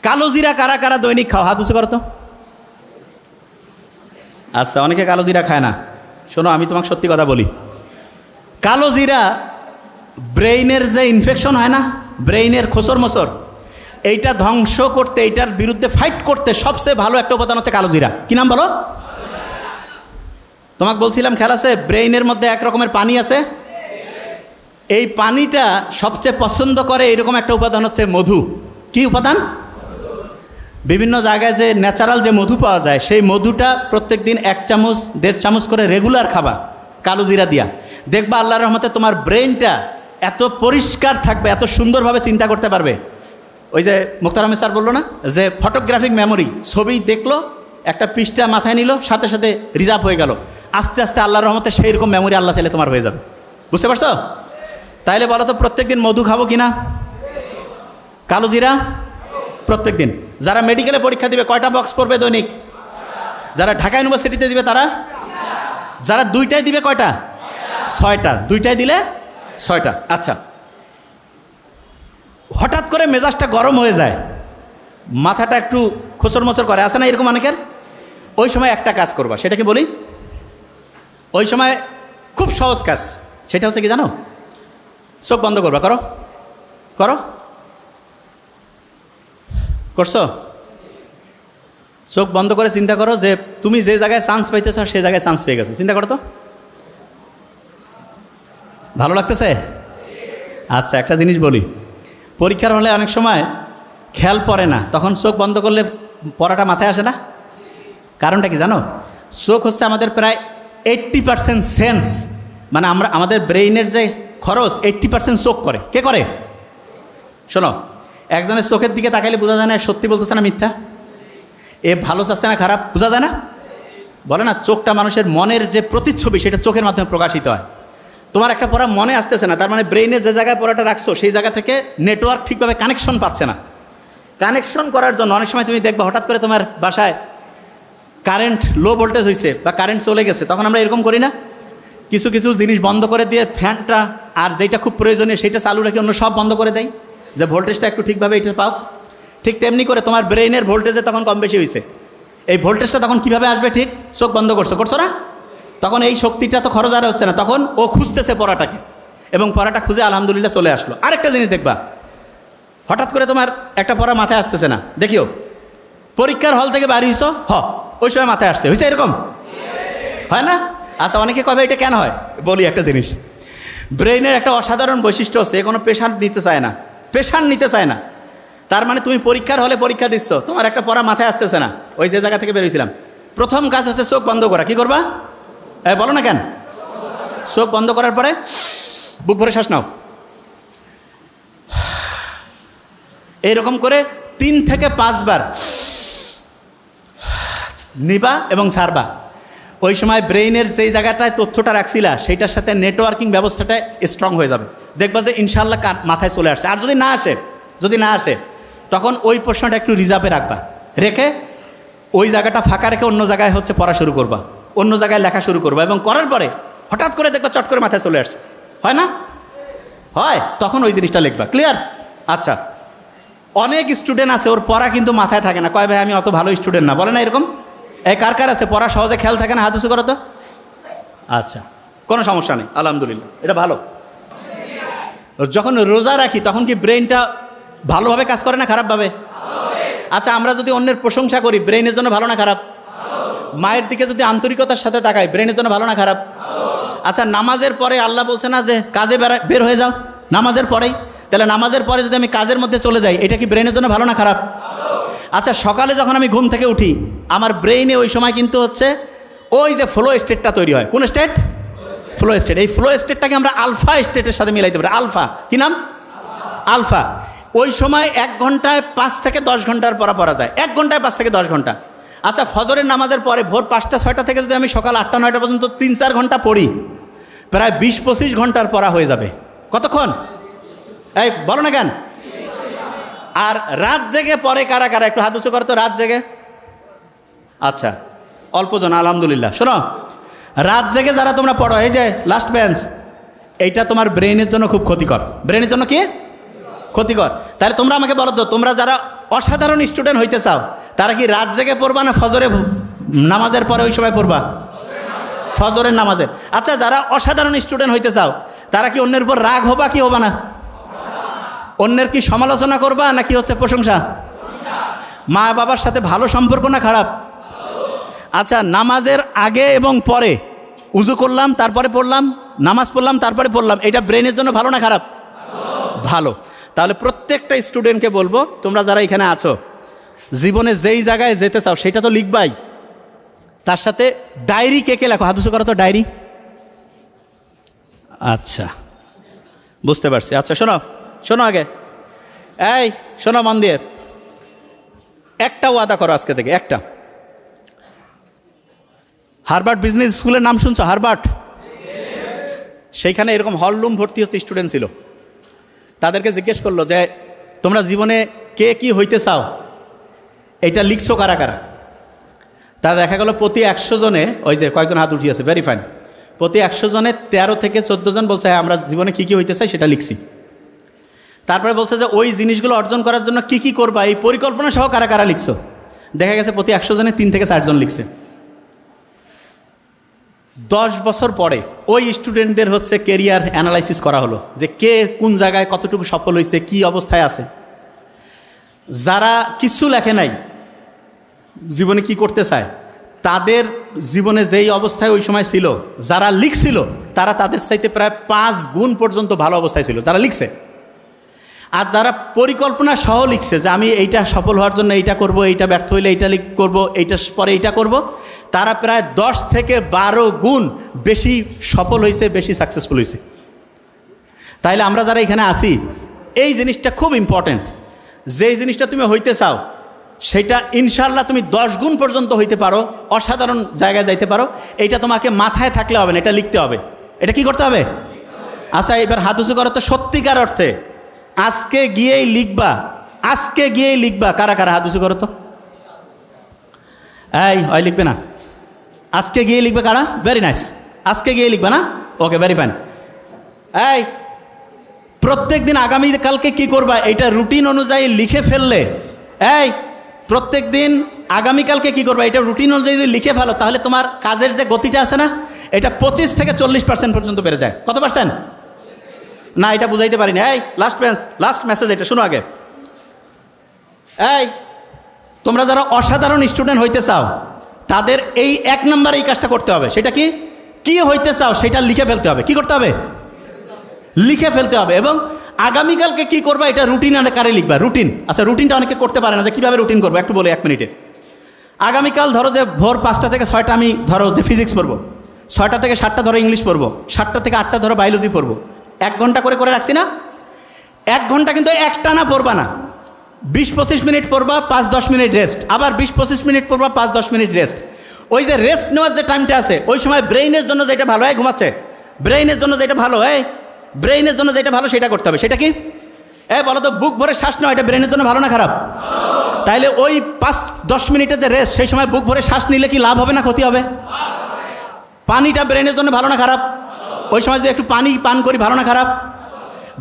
কালো জিরা কারা কারা দৈনিক খাও? হাত উঁচু করো তো। আচ্ছা, অনেকে কালো জিরা খায় না। শোনো, আমি তোমাকে সত্যি কথা বলি, কালো জিরা ব্রেইনের যে ইনফেকশন হয় না, ব্রেইনের খোসর মোসর, এইটা ধ্বংস করতে, এইটার বিরুদ্ধে ফাইট করতে সবচেয়ে ভালো একটা উপাদান হচ্ছে কালো জিরা। কি নাম বলো? তোমাকে বলছিলাম খেয়াল আছে, ব্রেইনের মধ্যে এক রকমের পানি আছে, এই পানিটা সবচেয়ে পছন্দ করে এরকম একটা উপাদান হচ্ছে মধু। কি উপাদান? বিভিন্ন জায়গায় যে ন্যাচারাল যে মধু পাওয়া যায়, সেই মধুটা প্রত্যেক দিন 1 চামচ 1.5 চামচ করে রেগুলার খাবা কালো জিরা দিয়া। দেখবা আল্লাহর রহমতে তোমার ব্রেইনটা এত পরিষ্কার থাকবে, এত সুন্দরভাবে চিন্তা করতে পারবে। ওই যে মুখতার আহমেদ স্যার বললো না যে ফটোগ্রাফিক মেমোরি, ছবি দেখলো, একটা পৃষ্ঠা মাথায় নিল, সাথে সাথে রিজার্ভ হয়ে গেল। আস্তে আস্তে আল্লাহর রহমতে সেই রকম মেমোরি আল্লাহ চাইলে তোমার হয়ে যাবে। বুঝতে পারছো? তাইলে বলো তো, প্রত্যেক দিন মধু খাবো কিনা? কালো জিরা প্রত্যেক দিন। যারা মেডিকেলে পরীক্ষা দিবে কয়টা বক্স পড়বে দৈনিক? যারা ঢাকা ইউনিভার্সিটিতে দিবে তারা, যারা 2টায় দিবে কয়টা? 6টা। 2টায় দিলে 6টা। আচ্ছা, হঠাৎ করে মেজাজটা গরম হয়ে যায়, মাথাটা একটু খোঁচর মোচর করে, আসে না এরকম অনেকের? ওই সময় একটা কাজ করবা, সেটা কি বলি? ওই সময় খুব সহজ কাজ, সেটা হচ্ছে কি জানো? চোখ বন্ধ করবা। করো করো, করছো? চোখ বন্ধ করে চিন্তা করো যে তুমি যে জায়গায় চান্স পাইতেছ সেই জায়গায় চান্স পেয়ে গেছো। চিন্তা করো তো, ভালো লাগতেছে? আচ্ছা, একটা জিনিস বলি, পরীক্ষার হলে অনেক সময় খেয়াল পড়ে না, তখন চোখ বন্ধ করলে পড়াটা মাথায় আসে না। কারণটা কি জানো? চোখ হচ্ছে আমাদের প্রায় 80% সেন্স, মানে আমাদের ব্রেইনের যে খরচ 80% চোখ করে। কে করে? শোনো, একজনের চোখের দিকে তাকাইলে বোঝা যায় না সত্যি বলতেছে না মিথ্যা, এ ভালো চাচ্ছে না খারাপ, বোঝা যায় না? বলে না, চোখটা মানুষের মনের যে প্রতিচ্ছবি, সেটা চোখের মাধ্যমে প্রকাশিত হয়। তোমার একটা পড়া মনে আসতেছে না, তার মানে ব্রেইনে যে জায়গায় পড়াটা রাখছো সেই জায়গা থেকে নেটওয়ার্ক ঠিকভাবে কানেকশন পাচ্ছে না। কানেকশন করার জন্য অনেক সময় তুমি দেখবা হঠাৎ করে তোমার বাসায় কারেন্ট লো ভোল্টেজ হয়েছে বা কারেন্ট চলে গেছে, তখন আমরা এরকম করি না, কিছু কিছু জিনিস বন্ধ করে দিয়ে ফ্যানটা আর যেটা খুব প্রয়োজনীয় সেটা চালু রেখে অন্য সব বন্ধ করে দেয়, যে ভোল্টেজটা একটু ঠিকভাবে এটা পাও। ঠিক তেমনি করে তোমার ব্রেইনের ভোল্টেজে তখন কম বেশি হয়েছে, এই ভোল্টেজটা তখন কিভাবে আসবে? ঠিক চোখ বন্ধ করছো না, তখন এই শক্তিটা তো খরচ আর হচ্ছে না, তখন ও খুঁজতেছে পড়াটাকে, এবং পড়াটা খুঁজে আলহামদুলিল্লাহ চলে আসলো। আরেকটা জিনিস দেখবা, হঠাৎ করে তোমার একটা পড়া মাথায় আসতেছে না, দেখিও পরীক্ষার হল থেকে বাড়ি হইছো, ওই সময় মাথায় আসছে, হয়েছে এরকম হয় না? আচ্ছা, অনেকে কবে এটা কেন হয়? বলি একটা জিনিস, ব্রেইনের একটা অসাধারণ বৈশিষ্ট্য হচ্ছে, কোনো প্রেশার নিতে চায় না, প্রেশার নিতে চায় না। তার মানে তুমি পরীক্ষার হলে পরীক্ষা দিচ্ছ, তোমার একটা পড়া মাথায় আসতেছে না, ওই যে জায়গা থেকে বেরোইছিলাম, প্রথম কাজ হচ্ছে চোখ বন্ধ করা। কি করবা? বলো না কেন? চোখ বন্ধ করার পরে বুক ভরে শ্বাস নাও, এইরকম করে 3 থেকে 5 বার নিবা এবং ছাড়বা। ওই সময় ব্রেইনের যেই জায়গাটায় তথ্যটা রাখছিলা সেইটার সাথে নেটওয়ার্কিং ব্যবস্থাটা স্ট্রং হয়ে যাবে, দেখবা যে ইনশাল্লাহ মাথায় চলে আসছে। আর যদি না আসে তখন ওই প্রশ্নটা একটু রিজার্ভে রাখবা, রেখে ওই জায়গাটা ফাঁকা রেখে অন্য জায়গায় হচ্ছে পড়া শুরু করবা, অন্য জায়গায় লেখা শুরু করবা, এবং করার পরে হঠাৎ করে দেখবা চট করে মাথায় চলে আসছে, হয় না? হয়, তখন ওই জিনিসটা লিখবা। ক্লিয়ার? আচ্ছা, অনেক স্টুডেন্ট আছে ওর পড়া কিন্তু মাথায় থাকে না, কয় ভাই আমি অত ভালো স্টুডেন্ট না, বলে না এরকম? কার কার আছে পড়া সহজে খেয়াল থাকে না? হাত উঁচু করো তো। আচ্ছা, কোনো সমস্যা নেই, আলহামদুলিল্লাহ, এটা ভালো। যখন রোজা রাখি তখন কি ব্রেইনটা ভালোভাবে কাজ করে না খারাপভাবে? আচ্ছা, আমরা যদি অন্যের প্রশংসা করি ব্রেইনের জন্য ভালো না খারাপ? মায়ের দিকে যদি আন্তরিকতার সাথে তাকাই ব্রেইনের জন্য ভালো না খারাপ? আচ্ছা, নামাজের পরে আল্লাহ বলছে না যে কাজে বের হয়ে যাও নামাজের পরেই, তাহলে নামাজের পরে যদি আমি কাজের মধ্যে চলে যাই, এটা কি ব্রেইনের জন্য ভালো না খারাপ? আচ্ছা, সকালে যখন আমি ঘুম থেকে উঠি আমার ব্রেইনে ওই সময় কিন্তু হচ্ছে ওই যে ফ্লো স্টেটটা তৈরি হয়। কোন স্টেট? Flow state. এই ফ্লো স্টেটটাকে আমরা আলফা স্টেটের সাথে মিলাইতে পারি। আলফা কি নাম? আলফা। ওই সময় 1 ঘন্টায় 5 থেকে 10 ঘন্টার পড়া যায়, 1 ঘন্টায় 5 থেকে 10 ঘন্টা। আচ্ছা, ফজরের নামাজের পরে ভোর 5টা-6টা থেকে যদি আমি সকাল 8টা-9টা পর্যন্ত 3-4 ঘন্টা পড়ি, প্রায় 20-25 ঘন্টার পড়া হয়ে যাবে। কতক্ষণ? বলো না কেন? আর রাত জেগে পরে কারা কারা? একটু হাত উঁচু করো তো, রাত জেগে। আচ্ছা, অল্পজন, আলহামদুলিল্লাহ। শোনো, রাত জেগে যারা তোমরা পড়ো, এই যে লাস্ট বেঞ্চ, এইটা তোমার ব্রেইনের জন্য খুব ক্ষতিকর। ব্রেইনের জন্য কি ক্ষতিকর? তাহলে তোমরা আমাকে বলো তো, তোমরা যারা অসাধারণ স্টুডেন্ট হইতে চাও, তারা কি রাত জেগে পড়বা না ফজরে নামাজের পরে ওই সময় পড়বা? ফজরের নামাজের। আচ্ছা, যারা অসাধারণ স্টুডেন্ট হইতে চাও, তারা কি অন্যের উপর রাগ হবা কি হবা না? অন্যের কি সমালোচনা করবা নাকি হচ্ছে প্রশংসা? মা বাবার সাথে ভালো সম্পর্ক না খারাপ? আচ্ছা, নামাজের আগে এবং পরে উজু করলাম তারপরে পড়লাম, নামাজ পড়লাম তারপরে পড়লাম, এটা ব্রেনের জন্য ভালো না খারাপ? ভালো। তাহলে প্রত্যেকটা স্টুডেন্টকে বলবো, তোমরা যারা এখানে আছো, জীবনে যেই জায়গায় যেতে চাও সেটা তো লিখবাই, তার সাথে ডায়েরি কে কে লেখো? হাত উঁচু করো তো, ডায়েরি। আচ্ছা, বুঝতে পারছি। আচ্ছা শোনো শোনো, আগে এই শোনো মন দিয়ে, একটা ওয়াদা করো আজকে থেকে, একটা। হার্ভার্ড বিজনেস স্কুলের নাম শুনছো? হার্ভার্ড, সেইখানে এরকম হল রুম ভর্তি হচ্ছে স্টুডেন্ট ছিল। তাদেরকে জিজ্ঞেস করলো যে তোমরা জীবনে কে কি হইতে চাও, এটা লিখছো কারা কারা? তা দেখা গেল প্রতি 100 জনে, ওই যে কয়েকজন হাত উঠিয়েছে, ভেরি ফাইন, প্রতি 100 জনে 13 থেকে 14 জন বলছে হ্যাঁ আমরা জীবনে কী কী হইতে চাই সেটা লিখছি। তারপরে বলছে যে ওই জিনিসগুলো অর্জন করার জন্য কী কী করবা এই পরিকল্পনা সহ কারা কারা লিখছো। দেখা গেছে প্রতি 100 জনে 3 থেকে 4 জন লিখছে। 10 বছর পরে ওই স্টুডেন্টদের হচ্ছে কেরিয়ার অ্যানালাইসিস করা হলো যে কে কোন জায়গায় কতটুকু সফল হয়েছে, কি অবস্থায় আছে। যারা কিছু লেখে নাই, জীবনে কি করতে চায়, তাদের জীবনে যেই অবস্থায় ওই সময় ছিল, যারা লিখছিল তারা তাদের চাইতে প্রায় 5 গুণ পর্যন্ত ভালো অবস্থায় ছিল যারা লিখছে। আর যারা পরিকল্পনা সহ লিখছে যে আমি এইটা সফল হওয়ার জন্য এইটা করব, এইটা ব্যর্থ হইলে এইটা করব, এইটার পরে এইটা করব, তারা প্রায় 10 থেকে 12 গুণ বেশি সফল হয়েছে, বেশি সাকসেসফুল হয়েছে। তাইলে আমরা যারা এখানে আসি, এই জিনিসটা খুব ইম্পর্ট্যান্ট। যেই জিনিসটা তুমি হইতে চাও সেটা ইনশাআল্লাহ তুমি 10 গুণ পর্যন্ত হইতে পারো, অসাধারণ জায়গায় যাইতে পারো। এইটা তোমাকে মাথায় থাকলে হবে না, এটা লিখতে হবে। এটা কি করতে হবে? আচ্ছা, এবার হাত উঁচু করো তো, সত্যিকার অর্থে আজকে গিয়েই লিখবা, আজকে গিয়েই লিখবা। কারা কারা হাত উঁচু করো তো? এই ওই লিখবে না, আজকে গিয়ে লিখবে কারা? ভেরি নাইস, আজকে গিয়ে লিখবে না? ওকে, ভেরি ফাইন। এই প্রত্যেক দিন আগামীকালকে কি করবা এইটা রুটিন অনুযায়ী লিখে ফেললে, এই প্রত্যেক দিন আগামীকালকে কি করবা এটা রুটিন অনুযায়ী যদি লিখে ফেলো, তাহলে তোমার কাজের যে গতিটা আছে না, এটা 25 থেকে 40% পর্যন্ত বেড়ে যায়। কত পার্সেন্ট? না, এটা বুঝাইতে পারিনি। এই লাস্ট মেসেজ, এটা শুনো আগে। এই তোমরা যারা অসাধারণ স্টুডেন্ট হইতে চাও, তাদের এই 1 নম্বরে এই কাজটা করতে হবে। সেটা কি? কি হইতে চাও সেটা লিখে ফেলতে হবে। কি করতে হবে? লিখে ফেলতে হবে। এবং আগামীকালকে কি করবা এটা রুটিন আকারে লিখবা। রুটিন, আচ্ছা রুটিনটা অনেকে করতে পারে না, যে কীভাবে রুটিন করবো একটু বলে 1 মিনিটে। আগামীকাল ধরো যে ভোর 5টা থেকে 6টা আমি ধরো যে ফিজিক্স পড়বো, 6টা থেকে 7টা ধরো ইংলিশ পড়বো, 7টা থেকে 8টা ধরো বায়োলজি পড়বো। 1 ঘন্টা করে করে রাখছি না? 1 ঘন্টা কিন্তু একটানা পড়বা না, 20-25 মিনিট পড়বা, 5-10 মিনিট রেস্ট, আবার 20-25 মিনিট পড়বা, 5-10 মিনিট রেস্ট। ওই যে রেস্ট নেওয়ার যে টাইমটা আছে, ওই সময় ব্রেইনের জন্য যেটা ভালো, ঘুমাচ্ছে, ব্রেইনের জন্য যেটা ভালো, ব্রেইনের জন্য যেটা ভালো সেটা করতে হবে। সেটা কি? বলো তো, বুক ভরে শ্বাস নেওয়া, এটা ব্রেনের জন্য ভালো না খারাপ? তাইলে ওই 5-10 মিনিটের যে রেস্ট, সেই সময় বুক ভরে শ্বাস নিলে কি লাভ হবে না ক্ষতি হবে? পানিটা ব্রেনের জন্য ভালো না খারাপ? ওই সময় যদি একটু পানি পান করি, ভালো না খারাপ?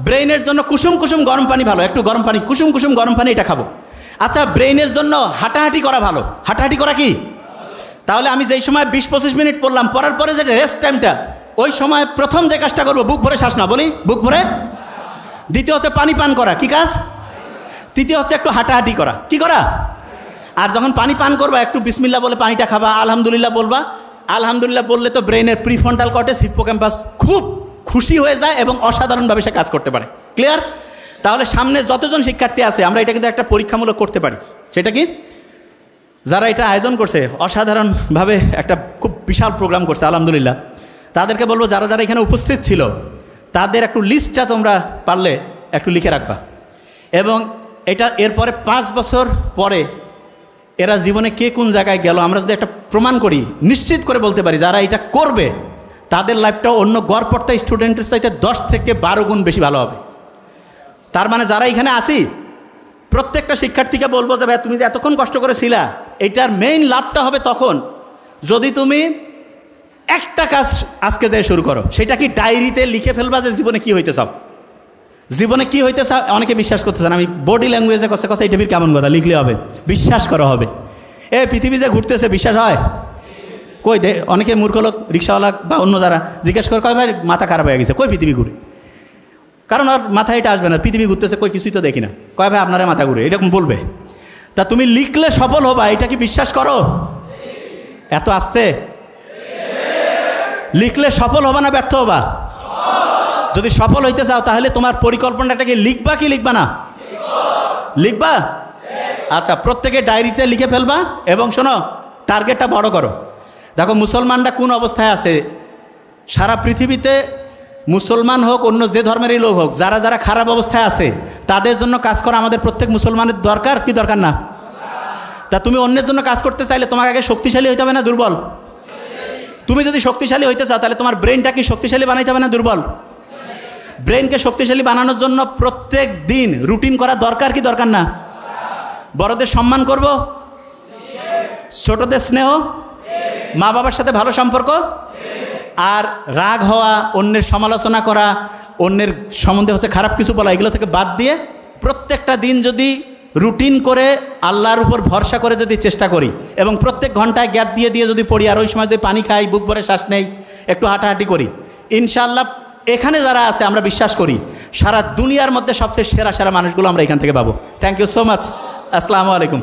ব্রেইনের জন্য কুসুম কুসুম গরম পানি ভালো, একটু গরম পানি, কুসুম কুসুম গরম পানি, এটা খাবো। আচ্ছা, ব্রেইনের জন্য হাঁটাহাঁটি করা ভালো, হাঁটাহাঁটি করা কি? তাহলে আমি যেই সময় 20-25 মিনিট পড়লাম, পড়ার পরে যে রেস্ট টাইমটা, ওই সময় প্রথম যে কাজটা করবো, বুক ভরে শ্বাস না, বলি বুক ভরে। দ্বিতীয় হচ্ছে পানি পান করা, কি কাজ? তৃতীয় হচ্ছে একটু হাঁটাহাঁটি করা, কি করা? আর যখন পানি পান করবা, একটু বিসমিল্লাহ বলে পানিটা খাবা, আলহামদুলিল্লাহ বলবা। আলহামদুলিল্লাহ বললে তো ব্রেনের প্রিফ্রন্টাল কর্টেক্স, হিপ্পোক্যাম্পাস খুব খুশি হয়ে যায় এবং অসাধারণভাবে সে কাজ করতে পারে। ক্লিয়ার? তাহলে সামনে যতজন শিক্ষার্থী আছে, আমরা এটা কিন্তু একটা পরীক্ষামূলক করতে পারি। সেটা কি? যারা এটা আয়োজন করছে, অসাধারণভাবে একটা খুব বিশাল প্রোগ্রাম করছে আলহামদুলিল্লাহ, তাদেরকে বলবো যারা যারা এখানে উপস্থিত ছিল, তাদের একটু লিস্টটা তোমরা পারলে একটু লিখে রাখবা। এবং এটা এরপরে 5 বছর পরে এরা জীবনে কে কোন জায়গায় গেল, আমরা যদি একটা প্রমাণ করি, নিশ্চিত করে বলতে পারি যারা এটা করবে তাদের লাইফটা অন্য গড়পড়তা স্টুডেন্টের চাইতে 10 থেকে 12 গুণ বেশি ভালো হবে। তার মানে যারা এখানে আসি, প্রত্যেকটা শিক্ষার্থীকে বলবো যে ভাই তুমি যে এতক্ষণ কষ্ট করেছিলা, এটার মেইন লাভটা হবে তখন যদি তুমি একটা কাজ আজকে দিয়ে শুরু করো। সেটা কি? ডায়েরিতে লিখে ফেলবা যে জীবনে কি হইতে চাও। জীবনে কি হইতেছে অনেকে বিশ্বাস করতেছেন, আমি বডি ল্যাঙ্গুয়েজে কথা কথা এটা কেমন কথা লিখলে হবে, বিশ্বাস করা হবে। পৃথিবী যে ঘুরতেছে বিশ্বাস হয়? কই দে, অনেকে মূর্খ লোক রিক্সাওয়ালা বা অন্য যারা জিজ্ঞেস করে, কয় ভাই মাথা খারাপ হয়ে গেছে, কই পৃথিবী ঘুরে? কারণ আর মাথায় এটা আসবে না, পৃথিবী ঘুরতেছে কই কিছুই তো দেখি না, কয় ভাই আপনারা মাথা ঘুরে, এরকম বলবে। তা তুমি লিখলে সফল হবা, এটা কি বিশ্বাস করো? এত আসতে লিখলে সফল হবা না ব্যর্থ হবা? যদি সফল হইতে চাও তাহলে তোমার পরিকল্পনাটাকে লিখবা কি লিখবা না? লিখবা। আচ্ছা, প্রত্যেকে ডায়েরিতে লিখে ফেলবা এবং শোনো, টার্গেটটা বড় করো। দেখো মুসলমানরা কোন অবস্থায় আছে সারা পৃথিবীতে, মুসলমান হোক অন্য যে ধর্মেরই লোক হোক, যারা যারা খারাপ অবস্থায় আছে তাদের জন্য কাজ করা আমাদের প্রত্যেক মুসলমানের দরকার কি দরকার না? তা তুমি অন্যের জন্য কাজ করতে চাইলে তোমাকে আগে শক্তিশালী হইতে হবে না দুর্বল? তুমি যদি শক্তিশালী হইতে চাও তাহলে তোমার ব্রেনটা কি শক্তিশালী বানাইতে হবে না দুর্বল? ব্রেনকে শক্তিশালী বানানোর জন্য প্রত্যেক দিন রুটিন করা দরকার কি দরকার না? বড়দের সম্মান করব, ছোটদের স্নেহ, মা বাবার সাথে ভালো সম্পর্ক, আর রাগ হওয়া, অন্যের সমালোচনা করা, অন্যের সম্বন্ধে হচ্ছে খারাপ কিছু বলা, এগুলো থেকে বাদ দিয়ে প্রত্যেকটা দিন যদি রুটিন করে আল্লাহর উপর ভরসা করে যদি চেষ্টা করি এবং প্রত্যেক ঘন্টায় গ্যাপ দিয়ে দিয়ে যদি পড়ি, আর ওই সময় যদি পানি খাই, বুক ভরে শ্বাস নেই, একটু হাঁটাহাঁটি করি, ইনশাআল্লাহ এখানে যারা আছে আমরা বিশ্বাস করি সারা দুনিয়ার মধ্যে সবচেয়ে সেরা সেরা মানুষগুলো আমরা এখান থেকে পাবো। Thank you so much. আসসালামু আলাইকুম।